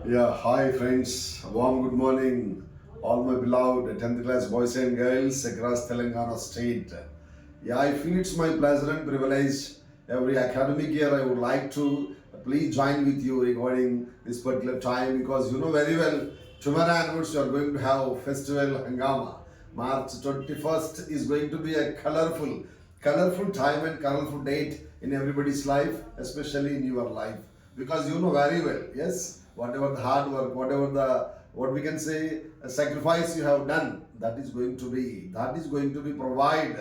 Yeah, hi friends. Warm good morning, all my beloved 10th class boys and girls across Telangana state. Yeah, I feel it's my pleasure and privilege. Every academic year, I would like to please join with you regarding this particular time because you know very well tomorrow onwards you are going to have festival Hangama. March 21st is going to be a colorful time and colorful date in everybody's life, especially in your life because you know very well, yes, whatever the hard work, whatever the what we can say sacrifice you have done, that is going to be provide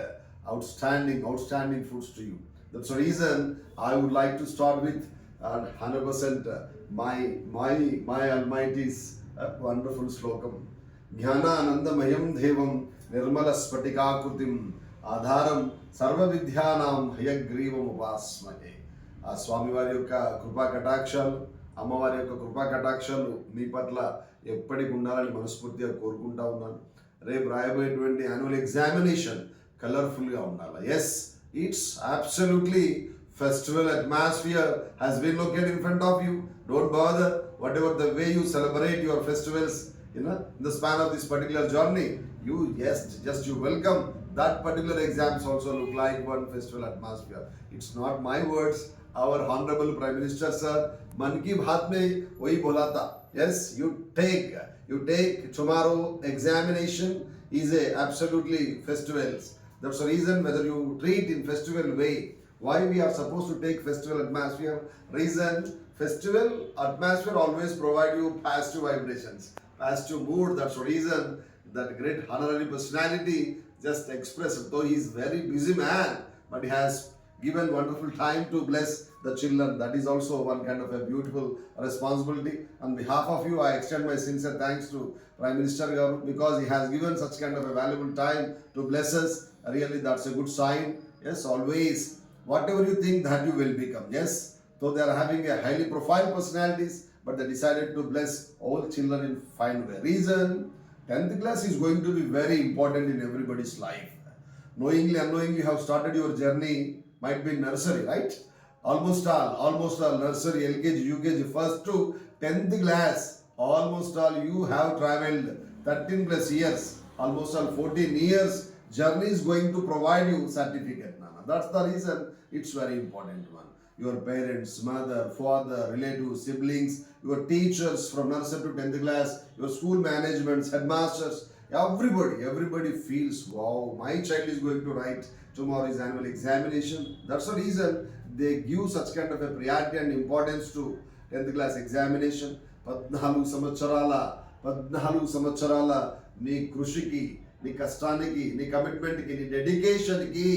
outstanding foods to you. That's the reason I would like to start with 100% my Almighty's wonderful slokam. Jnananandamyam devam nirmala spatikakrutim ఆధారం సర్వ విద్యానాం హయగ్రీవం ఉపాస్మహే. ఆ స్వామివారి యొక్క కృపా కటాక్షాలు, అమ్మవారి యొక్క కృపా కటాక్షాలు మీ పట్ల ఎప్పటికి ఉండాలని మనస్ఫూర్తిగా కోరుకుంటా ఉన్నాను. రేపు రాయబోయేటువంటి యాన్యువల్ ఎగ్జామినేషన్ కలర్ఫుల్గా ఉండాలి. Yes, it's absolutely festival atmosphere has been located in front of you. Don't bother whatever the way you celebrate your festivals, in the span of this particular journey. You you welcome that particular exams also look like one festival atmosphere. It's not my words. Our honorable Prime Minister sir मन की बात में वही बोला था. Yes, you take tomorrow examination is a absolutely festivals. That's the reason whether you treat in festival way. Why we are supposed to take festival atmosphere? Reason, festival atmosphere always provide you positive vibrations, positive mood. That's the reason that great honorary personality just expressed. Though he is very busy man, but he has given wonderful time to bless the children. That is also one kind of a beautiful responsibility. On behalf of you, I extend my sincere thanks to Prime Minister Garu because he has given such kind of a valuable time to bless us. Really, that's a good sign. Yes, always. Whatever you think that you will become. Yes, so they are having a highly profile personalities, but they decided to bless all children in fine way. Reason, 10th class is going to be very important in everybody's life. Knowingly, unknowingly, you have started your journey, might be nursery, right? Almost all nursery, LKG, UKG, first to 10th class, almost all you have traveled 13 plus years, almost all 14 years, journey is going to provide you certificate. That's the reason it's very important one. Your parents, mother, father, relatives, siblings, your teachers from nursery to 10th class, your school managements, headmasters, everybody feels, wow, my child is going to write tomorrow's annual examination. That's the reason they give such kind of a priority and importance to 10th class examination. 14 సంవత్సరాల నీ కృషికి, నీ కష్టానికి, నీ కమిట్మెంట్కి, నీ డెడికేషన్కి,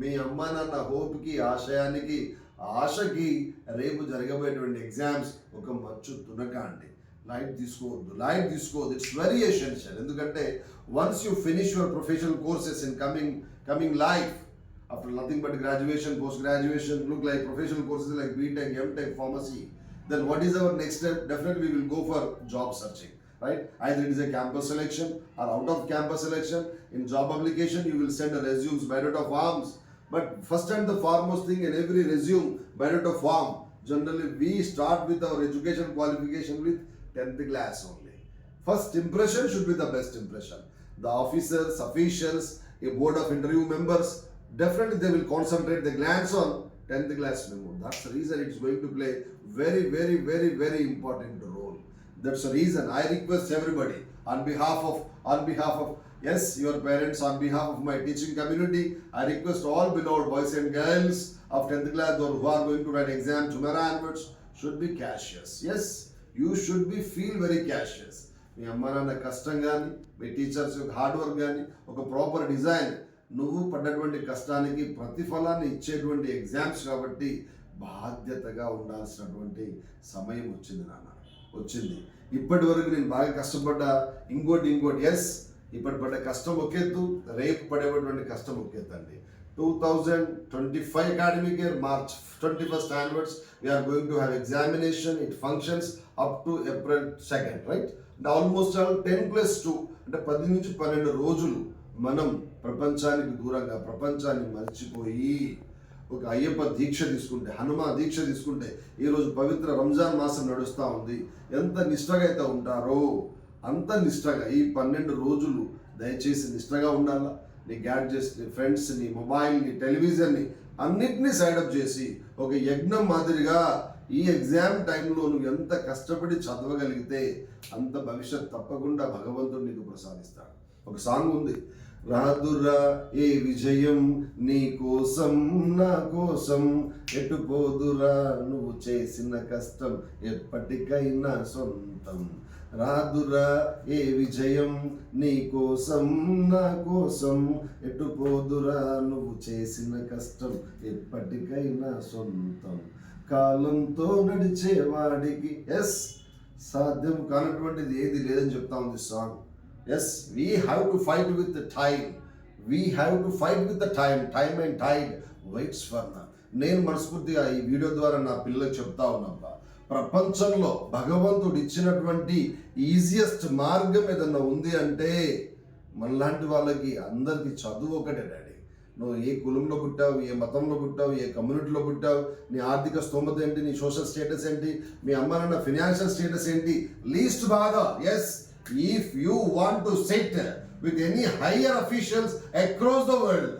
మీ అమ్మ నాన్న హోప్కి, ఆశకి రేపు జరగబోయేటువంటి ఎగ్జామ్స్ ఒక మచ్చు తునకండి. లైట్ తీసుకోవద్దు. It's very essential. ఎందుకంటే once you finish your professional courses in coming life, after nothing but graduation, post graduation, look like professional courses like BTech, MTech, pharmacy, then what is our next step? Definitely we will go for job searching, right? Either it is a campus selection or out of campus selection. In job application you will send a resumes, biodata forms, but first and the foremost thing in every resume, biodata form, generally we start with our education qualification with 10th class only. First impression should be the best impression. The officers, officials, a board of interview members, definitely they will concentrate the glance on 10th class memo. That's the reason it's going to play very important role. That's the reason I request everybody on behalf of yes, your parents, on behalf of my teaching community, I request all beloved boys and girls of 10th class or who are going to write exam tomorrow onwards should be cautious. Yes, you should be feel very cautious. మీ అమ్మ నాన్న కష్టం కానీ, మీ teachers యొక్క hard work కానీ, ఒక proper design, నువ్వు పడ్డటువంటి కష్టానికి ప్రతిఫలాన్ని ఇచ్చేటువంటి ఎగ్జామ్స్ కాబట్టి బాధ్యతగా ఉండాల్సినటువంటి సమయం వచ్చింది వచ్చింది. ఇప్పటి వరకు నేను బాగా కష్టపడ్డా, ఇంకోటి ఎస్, ఇప్పటి పడ్డ కష్టం ఒకెత్తు, రేపు పడేటువంటి కష్టం ఒకెత్తు అండి. 2025 academic year, March 21st onwards, we are going to have examination. It functions up to April 2nd, right? And almost all 10+2, అంటే 10 నుంచి 12 రోజులు మనం ప్రపంచానికి దూరంగా, ప్రపంచాన్ని మర్చిపోయి ఒక అయ్యప్ప దీక్ష తీసుకుంటే, హనుమ దీక్ష తీసుకుంటే, ఈరోజు పవిత్ర రంజాన్ మాసం నడుస్తూ ఉంది. ఎంత నిష్టగా అయితే ఉంటారో అంత నిష్టగా ఈ 12 రోజులు దయచేసి నిష్టగా ఉండాలా. నీ గ్యాడ్జెట్స్, నీ ఫ్రెండ్స్, నీ మొబైల్, నీ టెలివిజన్ని అన్నిటినీ సైడప్ చేసి ఒక యజ్ఞం మాదిరిగా ఈ ఎగ్జామ్ టైంలో నువ్వు ఎంత కష్టపడి చదవగలిగితే అంత భవిష్యత్ తప్పకుండా భగవంతుడు నీకు ప్రసాదిస్తాడు. ఒక సాంగ్ ఉంది, రాదురా ఏ విజయం నీ కోసం నా కోసం, ఎటు పోదురా నువ్వు చేసిన కష్టం ఎప్పటికైనా సొంతం. రాదురా ఏ విజయం నీ కోసం నా కోసం, ఎటు పోదురా నువ్వు చేసిన కష్టం ఎప్పటికైనా సొంతం. కాలంతో నడిచేవాడికి సాధ్యం కానటువంటిది ఏది లేదని చెప్తా ఉంది song. We have to fight with the time. We have to fight with the time. Time and tide waits for నా. నేను మనస్ఫూర్తిగా ఈ వీడియో ద్వారా నా పిల్లలకు చెప్తా ఉన్నప్పా, ప్రపంచంలో భగవంతుడు ఇచ్చినటువంటి ఈజియెస్ట్ మార్గం ఏదన్నా ఉంది అంటే మనలాంటి వాళ్ళకి అందరికీ చదువు ఒకటే డాడీ. నువ్వు ఏ కులంలో పుట్టావు, ఏ మతంలో పుట్టావు, ఏ కమ్యూనిటీలో పుట్టావు, నీ ఆర్థిక స్తోమత ఏంటి, నీ సోషల్ స్టేటస్ ఏంటి, మీ అమ్మ నాన్న ఫినాన్షియల్ స్టేటస్ ఏంటి, లీస్ట్ బాగా if you want to sit with any higher officials across the world,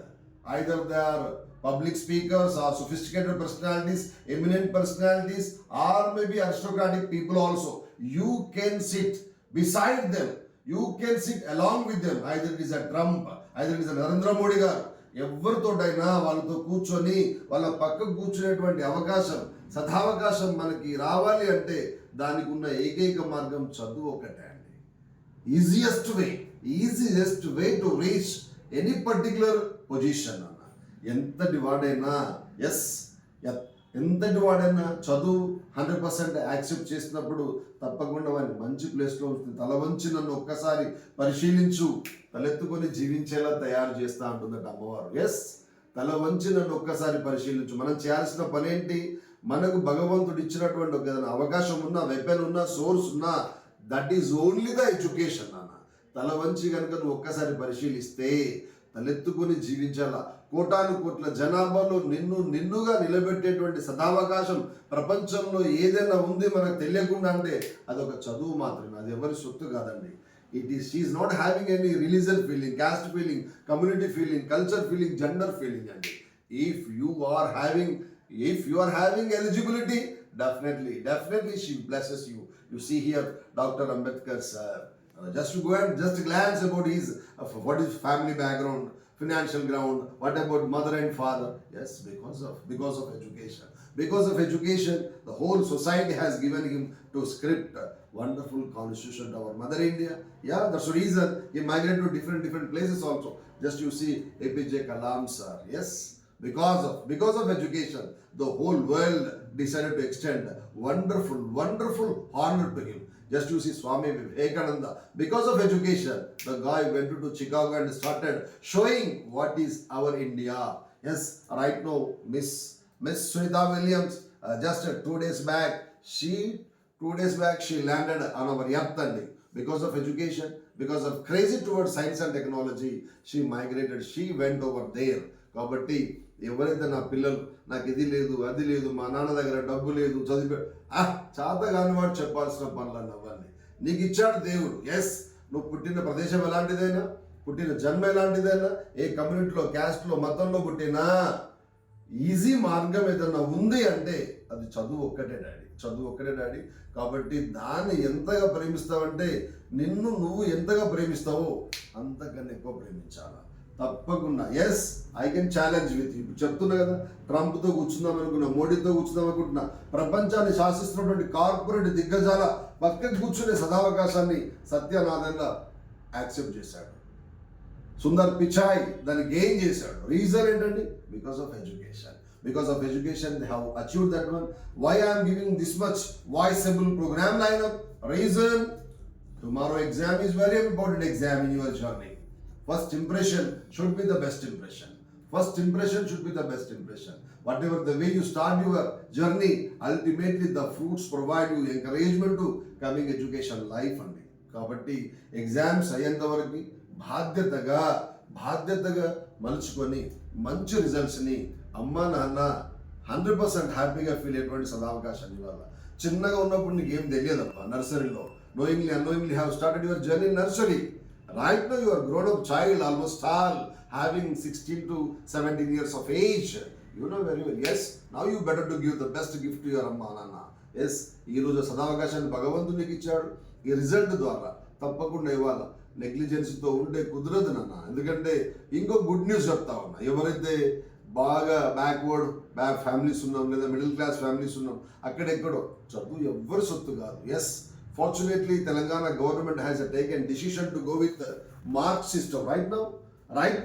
either they are public speakers or sophisticated personalities, eminent personalities, or maybe aristocratic people also, you can sit beside them, you can sit along with them. Either it is a Trump, either it is a Narendra Modi garu, ఎవరితోటైనా వాళ్ళతో కూర్చొని వాళ్ళ పక్కకు కూర్చునేటువంటి అవకాశం, సదావకాశం మనకి రావాలి అంటే దానికి ఉన్న ఏకైక మార్గం చదువు ఒకటే అండి. Easiest way to reach any particular position. ఎంతటి వాడైనా చదువు 100% యాక్సెప్ట్ చేసినప్పుడు తప్పకుండా వాడిని మంచి ప్లేస్లో ఉంటుంది. తల వంచి నన్ను ఒక్కసారి పరిశీలించు, తలెత్తుకొని జీవించేలా తయారు చేస్తా అంటుందట అమ్మవారు. తల వంచి నన్ను ఒక్కసారి పరిశీలించు. మనం చేయాల్సిన పనేంటి? మనకు భగవంతుడు ఇచ్చినటువంటి ఒక ఏదైనా అవకాశం ఉన్నా, వెపన్ ఉన్నా, సోర్స్ ఉన్నా, that is only the education అన్న. తల వంచి కనుక నువ్వు ఒక్కసారి పరిశీలిస్తే తలెత్తుకొని జీవించాలా. కోటాను కోట్ల జనాభాలో నిన్నుగా నిలబెట్టేటువంటి సదావకాశం ప్రపంచంలో ఏదైనా ఉంది మనకు తెలియకుండా అంటే అదొక చదువు మాత్రమే. అది ఎవరి సొత్తు కాదండి. She is not having any religion feeling, caste feeling, community feeling, culture feeling, gender feeling అండి. If you are having eligibility, definitely she blesses you. You see here Dr. Ambedkar sir, just to go and just glance about his what is family background, financial ground, what about mother and father. Because of education. Because of education, the whole society has given him to script wonderful constitution to our mother India. That's the reason he migrated to different places also. Just you see APJ Kalam sir. Because of education, the whole world decided to extend wonderful honor to him. Just you see Swami Vivekananda, because of education, the guy went to Chicago and started showing what is our India. Right now, Miss Sunita Williams, just 2 days back, she landed on our earth. Because of education, because of crazy towards science and technology, she migrated, she went over there. కాబట్టి ఎవరైతే నా పిల్లలు నాకు ఇది లేదు, అది లేదు, మా నాన్న దగ్గర డబ్బు లేదు, చదివి చేత కాని వాడు చెప్పాల్సిన పనులన్నీ అవన్నీ నీకు ఇచ్చాడు దేవుడు. నువ్వు పుట్టిన ప్రదేశం ఎలాంటిదైనా, పుట్టిన జన్మ ఎలాంటిదైనా, ఏ కమ్యూనిటీలో, క్యాస్ట్లో, మతంలో పుట్టినా ఈజీ మార్గం ఏదన్నా ఉంది అంటే అది చదువు ఒక్కటే డాడీ. కాబట్టి దాన్ని ఎంతగా ప్రేమిస్తావంటే నువ్వు ఎంతగా ప్రేమిస్తావో అంతకన్నా ఎక్కువ ప్రేమించాలా. తప్పకుండా I can challenge with you. చెప్తున్నా కదా, ట్రంప్తో కూర్చుందాం అనుకున్నా, మోడీతో కూర్చుందాం అనుకుంటున్నా, ప్రపంచాన్ని శాసిస్తున్నటువంటి కార్పొరేట్ దిగ్గజాల పక్కకు కూర్చునే సదావకాశాన్ని సత్యనాథన్గా యాక్సెప్ట్ చేశాడు. సుందర్ పిచాయ్ దాన్ని గెయిన్ చేశాడు. రీజన్ ఏంటండి? Because of education they have achieved that one. Why I am giving this much voiceable program lineup? Reason, tomorrow exam is very important exam in your journey. First impression should be the best impression. Whatever the way you start your journey, ultimately the fruits provide you encouragement to coming education life అండి. కాబట్టి exams అయ్యేంత వరకు బాధ్యతగా మలుచుకొని మంచి రిజల్ట్స్ని అమ్మ నాన్న 100% హ్యాపీగా feel అయ్యేటువంటి సదావకాశాన్ని ఇవ్వాలి. చిన్నగా ఉన్నప్పుడు నీకు ఏం తెలియదమ్మా నర్సరీలో. knowingly unknowingly have started your journey in nursery. Right now you are grown up child, almost all having 16 to 17 years of age. You know very well. Yes, now you better to give the best gift to your amma nana. Yes, ఈ రోజు సదావకాశాన్ని భగవంతుడు నీకు ఇచ్చాడు. ఈ result ద్వారా తప్పకుండా ఇవ్వాలి. నెగ్లిజెన్స్తో ఉంటే కుదరదు నాన్న. ఎందుకంటే ఇంకో గుడ్ న్యూస్ చెప్తా ఉన్నా. ఎవరైతే బాగా బ్యాక్ ఫ్యామిలీస్ ఉన్నాం లేదా మిడిల్ క్లాస్ ఫ్యామిలీస్ ఉన్నాం, అక్కడెక్కడో చదువు ఎవ్వరు సొత్తు కాదు. Yes, fortunately Telangana government has taken decision to go with mark system right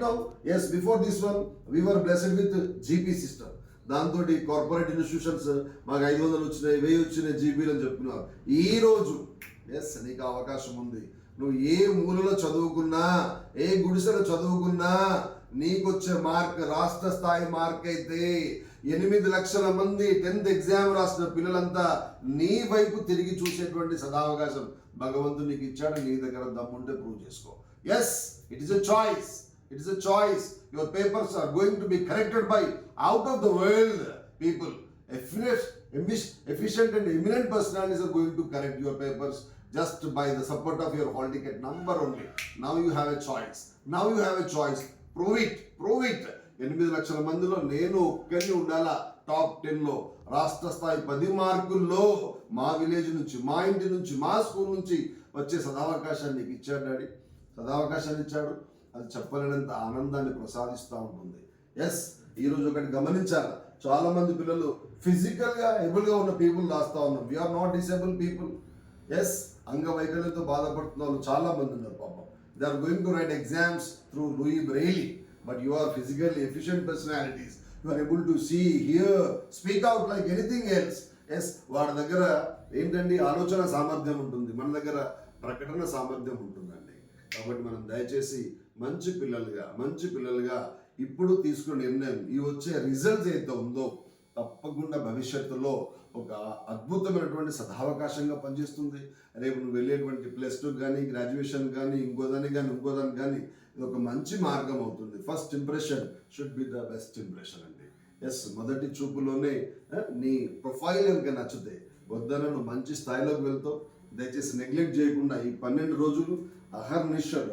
now. Yes, before this one we were blessed with GP system. దాంతో కార్పొరేట్ ఇన్స్టిట్యూషన్స్ మాకు 500 వచ్చినాయి, 1000 వచ్చినాయి జీపీలు అని చెప్తున్నారు. ఈ రోజు ఎస్, నీకు అవకాశం ఉంది. నువ్వు ఏ మూలలో చదువుకున్నా, ఏ గుడిసెలో చదువుకున్నా, నీకొచ్చే మార్క్ రాష్ట్ర స్థాయి మార్క్ అయితే 8 లక్షల మంది 10th ఎగ్జామ్ రాసిన పిల్లలంతా నీ వైపు తిరిగి చూసేటువంటి సదావకాశం భగవంతుడు నీకు ఇచ్చాడు. నీ దగ్గర దమ్ముంటే ప్రూవ్ చేసుకో. Yes, it is a choice. Your papers are going to be corrected by out of the world people. Efficient and eminent personalities are going to correct your papers just by the support of your hall ticket number only. Now you have a choice. Prove it. 8 లక్షల మందిలో నేను ఒక్కరిని ఉండాలా top 10లో, రాష్ట్ర స్థాయి 10 మార్కుల్లో, మా village నుంచి, మా ఇంటి నుంచి, మా స్కూల్ నుంచి వచ్చే సదావకాశాన్ని నీకు ఇచ్చాడు డాడీ. సదావకాశాన్ని ఇచ్చాడు. అది చెప్పలేనంత ఆనందాన్ని ప్రసాదిస్తూ ఉంటుంది. ఎస్, ఈరోజు ఒకటి గమనించాలి. చాలా మంది పిల్లలు ఫిజికల్గా ఎబుల్గా ఉన్న పీపుల్ రాస్తా ఉన్నాం. We are not disable people. Yes, అంగవైకల్యంతో బాధపడుతున్న వాళ్ళు చాలా మంది ఉన్నారు పాపం. They are going to write exams through Louis Braille. But you are physically efficient personalities. You are able to see, hear, speak out like anything else. Yes, వాడి దగ్గర ఏంటండి ఆలోచన సామర్థ్యం ఉంటుంది, మన దగ్గర ప్రకటన సామర్థ్యం ఉంటుందండి. కాబట్టి మనం దయచేసి మంచి పిల్లలుగా ఇప్పుడు తీసుకున్న నిర్ణయం, ఈ వచ్చే రిజల్ట్ ఏదైతే ఉందో తప్పకుండా భవిష్యత్తులో ఒక అద్భుతమైనటువంటి సదావకాశంగా పనిచేస్తుంది. రేపు నువ్వు వెళ్ళేటువంటి +2 కానీ, గ్రాడ్యుయేషన్ కానీ, ఇంకోదానికి కానీ ఇది ఒక మంచి మార్గం అవుతుంది. First impression should be the best impression అండి. ఎస్, మొదటి చూపులోనే నీ ప్రొఫైల్ కనుక నచ్చితే వద్దన నువ్వు మంచి స్థాయిలోకి వెళ్తావు. దయచేసి నెగ్లెక్ట్ చేయకుండా ఈ 12 రోజులు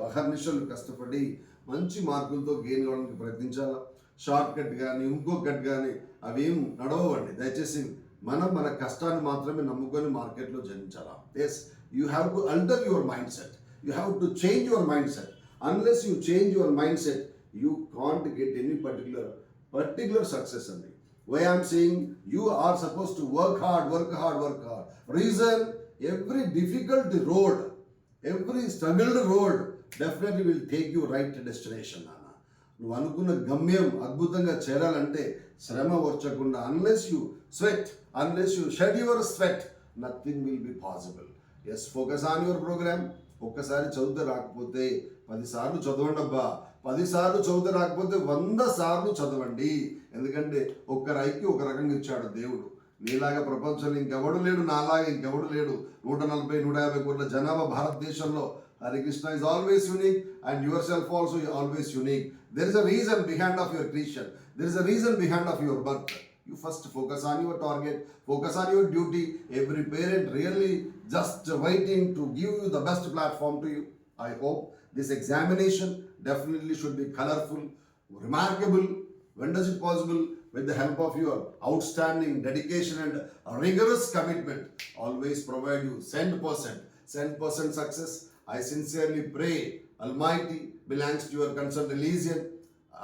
అహర్నిశలు కష్టపడి మంచి మార్కులతో గెయిన్ కావడానికి ప్రయత్నించాలా. షార్ట్ కట్ కానీ, ఇంకో కట్ కానీ అవేం నడవండి. దయచేసి మన కష్టాన్ని మాత్రమే నమ్ముకొని మార్కెట్లో జయించాలా. Yes, you have to alter your mind set. You have to change your mind set. Unless you change your mind set, you can't get any particular success అండి. Why I'm saying you are suppose to work hard. Reason, every difficult road, every struggled road definitely will take you right to destination. నువ్వు అనుకున్న గమ్యం అద్భుతంగా చేరాలంటే శ్రమ ఓర్చకుండా, unless you shed your sweat, nothing will be possible. Yes, focus on your program. ఒక్కసారి చదివితే రాకపోతే 10 సార్లు చదవండి అబ్బా. 10 సార్లు చదివితే రాకపోతే 100 సార్లు చదవండి. ఎందుకంటే ఒక్కరి ఐక్యూ ఒక రకంగా ఇచ్చాడు దేవుడు. నీలాగా ప్రపంచంలో ఇంకెవడు లేడు, నాలాగా ఇంకెవడు లేడు. 140-150 కోట్ల జనాభా భారతదేశంలో. Harikrishna is always unique and yourself also is always unique. There is a reason behind of your creation. There is a reason behind of your birth. You first focus on your target, focus on your duty. Every parent really just waiting to give you the best platform to you. I hope this examination definitely should be colorful, remarkable. When does it possible? With the help of your outstanding dedication and rigorous commitment, always provide you 100% success. I sincerely pray Almighty belongs to your concerned religion.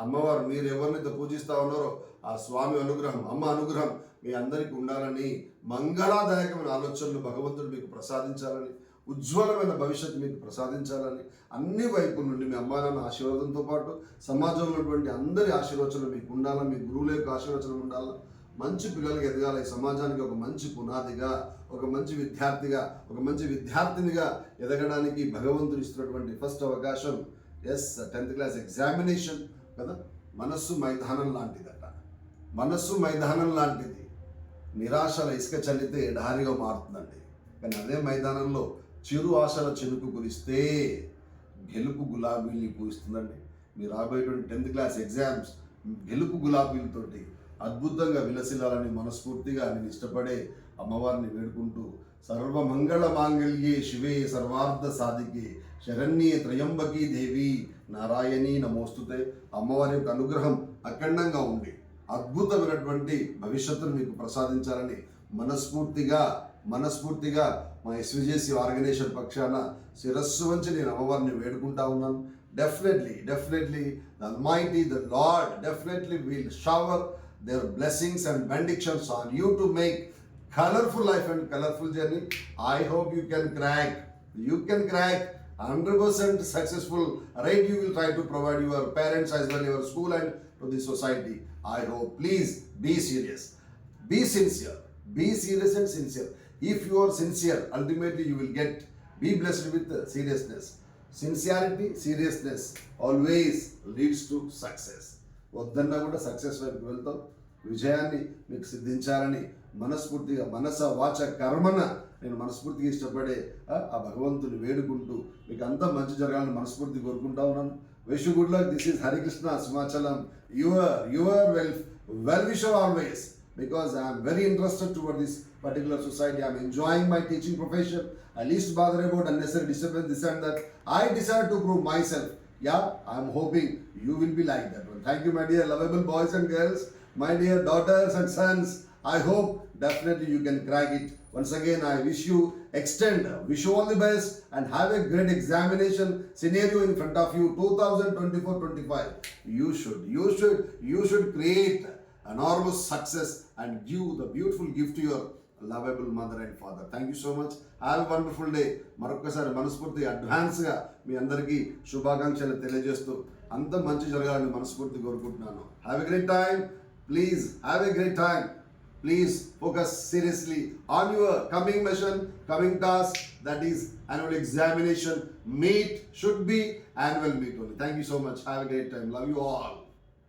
అమ్మవారు మీరు ఎవరినైతే పూజిస్తా ఉన్నారో ఆ స్వామి అనుగ్రహం, అమ్మ అనుగ్రహం మీ అందరికీ ఉండాలని, మంగళాదాయకమైన ఆలోచనలు భగవంతుడు మీకు ప్రసాదించాలని, ఉజ్వలమైన భవిష్యత్తు మీకు ప్రసాదించాలని, అన్ని వైపుల నుండి మీ అమ్మా నాన్న ఆశీర్వాదంతో పాటు సమాజంలో ఉన్నటువంటి అందరి ఆశీర్వచనలు మీకు ఉండాలని, మీ గురువుల యొక్క ఆశీర్వచనం ఉండాలి. మంచి పిల్లలకి ఎదగాల, ఈ సమాజానికి ఒక మంచి పునాదిగా, ఒక మంచి విద్యార్థిగా, ఒక మంచి విద్యార్థినిగా ఎదగడానికి భగవంతుడు ఇస్తున్నటువంటి ఫస్ట్ అవకాశం. ఎస్, 10th క్లాస్ ఎగ్జామినేషన్ కదా, మనస్సు మైదానం లాంటిది. నిరాశల ఇసుక చల్లితే ఎడారిగా మారుతుందండి. కానీ అదే మైదానంలో చిరు ఆశల చెనుకు కురిస్తే గెలుపు గులాబీల్ని పూయిస్తుందండి. మీరు రాబోయేటువంటి 10th క్లాస్ ఎగ్జామ్స్ గెలుపు గులాబీలతోటి అద్భుతంగా విలసిల్లాలని మనస్ఫూర్తిగా నేను ఇష్టపడే అమ్మవారిని వేడుకుంటూ సర్వమంగళ మాంగళ్యే శివే సర్వార్థ సాధికే శరణ్యే త్రయంబకీ దేవి నారాయణీ నమోస్తుతే. అమ్మవారి యొక్క అనుగ్రహం అఖండంగా ఉండి అద్భుతమైనటువంటి భవిష్యత్తును మీకు ప్రసాదించాలని మనస్ఫూర్తిగా మా ఎస్విజేసి ఆర్గనైజేషన్ పక్షాన శిరస్సు వంచి నేను అమ్మవారిని వేడుకుంటా ఉన్నాను. Definitely, the Almighty, the Lord, definitely will shower their blessings and benedictions on you to make colorful life and colorful journey. I hope you can crack 100% successful, right? You will try to provide your parents as well your school and to the society. I hope. Please be serious, be sincere, be serious and sincere. If you are sincere, ultimately you will be blessed with seriousness. Sincerity, seriousness always leads to success. వద్దన్నా కూడా success వైపు వెళ్తాం. విజయాన్ని మీకు సిద్ధించాలని మనస్ఫూర్తిగా మనస వాచ కర్మన నేను మనస్ఫూర్తిగా ఇష్టపడే ఆ భగవంతుని వేడుకుంటూ మీకు అంతా మంచి జరగాలని మనస్ఫూర్తి కోరుకుంటా ఉన్నాను. Wish you good luck. This is Harikrishna Simhachalam, your well wisher always, because I am very interested toward this particular society. I am enjoying my teaching profession. I least bother about unnecessary disturbance, this and that. I decided to prove myself. Yeah, I am hoping you will be like that one. Thank you, my dear lovable boys and girls, my dear daughters and sons. I hope definitely you can crack it. Once again, I wish you all the best and have a great examination scenario in front of you. 2024-25. You should create enormous success and give the beautiful gift to your lovable mother and father. Thank you so much. Have a wonderful day. మరొకసారి మనస్ఫూర్తిగా అడ్వాన్స్గా మీ అందరికీ శుభాకాంక్షలు తెలియజేస్తూ అంత మంచి జరగాలని మనస్ఫూర్తి కోరుకుంటున్నాను. Have a great time. Please have a great time. Please focus seriously on your coming mission, coming task, that is annual examination. Should be annual meet only. Thank you so much. Have a great time. Love you all.